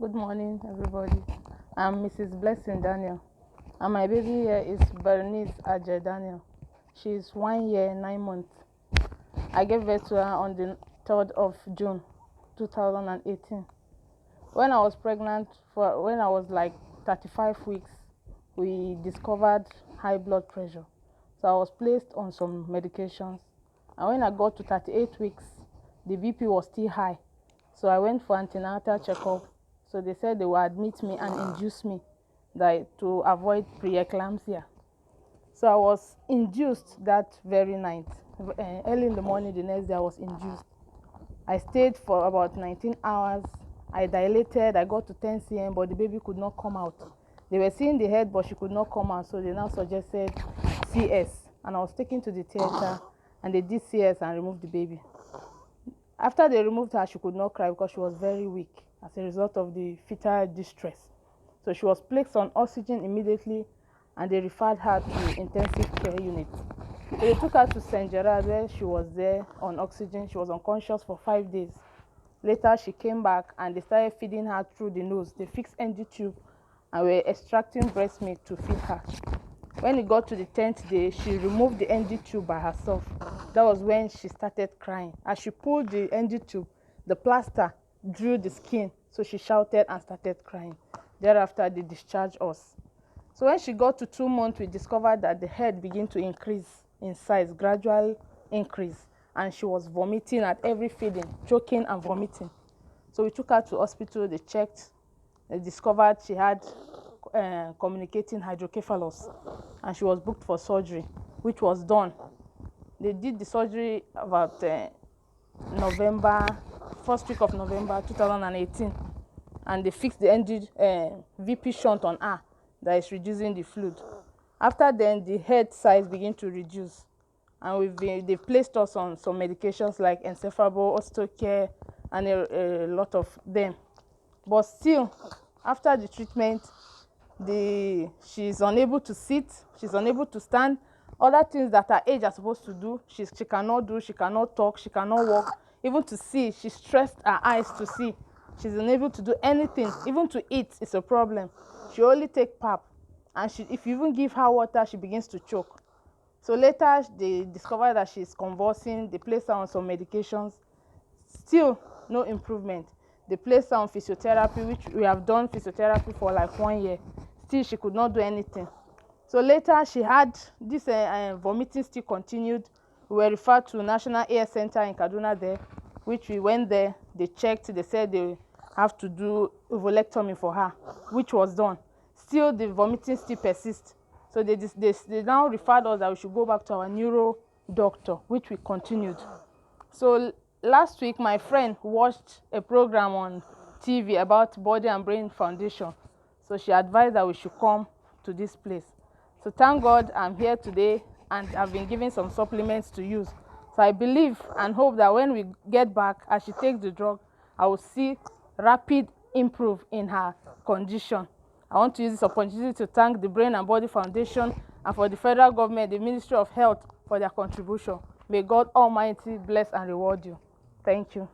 Good morning, everybody. I'm Mrs. Blessing Daniel, and my baby here is Bernice Ajeh Daniel. She's 1 year, 9 months. I gave birth to her on the 3rd of June, 2018. When I was pregnant, when I was like 35 weeks, we discovered high blood pressure. So I was placed on some medications. And when I got to 38 weeks, the BP was still high. So I went for antenatal checkup. So they said they would admit me and induce me to avoid preeclampsia. So I was induced that very night. Early in the morning, the next day I was induced. I stayed for about 19 hours. I dilated. I got to 10 cm, but the baby could not come out. They were seeing the head, but she could not come out. So they now suggested CS. And I was taken to the theater, and they did CS and removed the baby. After they removed her, she could not cry because she was very weak as a result of the fetal distress. So she was placed on oxygen immediately, and they referred her to intensive care unit. So they took her to St. Gerard, where she was there on oxygen. She was unconscious for 5 days. Later, she came back, and they started feeding her through the nose. They fixed NG tube and were extracting breast milk to feed her. When it got to the 10th day, she removed the NG tube by herself. That was when she started crying. As she pulled the NG tube, the plaster drew the skin, so she shouted and started crying. Thereafter, they discharged us. So when she got to 2 months, we discovered that the head began to increase in size, gradual increase, and she was vomiting at every feeding, choking and vomiting. So we took her to hospital. They checked. They discovered she had Communication Hydrocephalus, and she was booked for surgery, which was done. They did the surgery about first week of November 2018, and they fixed the VP shunt on her that is reducing the fluid. After then, the head size began to reduce, and they placed us on some medications like encefalobol, osteocare, and a lot of them. But still, after the treatment, she's unable to sit, she's unable to stand. Other things that her age are supposed to do, she cannot do, she cannot talk, she cannot walk. Even to see, she stressed her eyes to see. She's unable to do anything. Even to eat is a problem. She only take pap, and if you even give her water, she begins to choke. So later, they discovered that she's convulsing. They placed her on some medications. Still, no improvement. They placed her on physiotherapy, which we have done physiotherapy for like 1 year. Still, she could not do anything. So later, she had this vomiting still continued. We were referred to National Air Center in Kaduna there, which we went there. They checked. They said they have to do ovulectomy for her, which was done. Still, the vomiting still persists. So they now referred us that we should go back to our neuro doctor, which we continued. So last week, my friend watched a program on TV about Body and Brain Foundation. So she advised that we should come to this place. So thank God I'm here today, and I've been given some supplements to use. So I believe and hope that when we get back, as she takes the drug, I will see rapid improve in her condition. I want to use this opportunity to thank the Brain and Body Foundation and for the federal government, the Ministry of Health, for their contribution. May God Almighty bless and reward you. Thank you.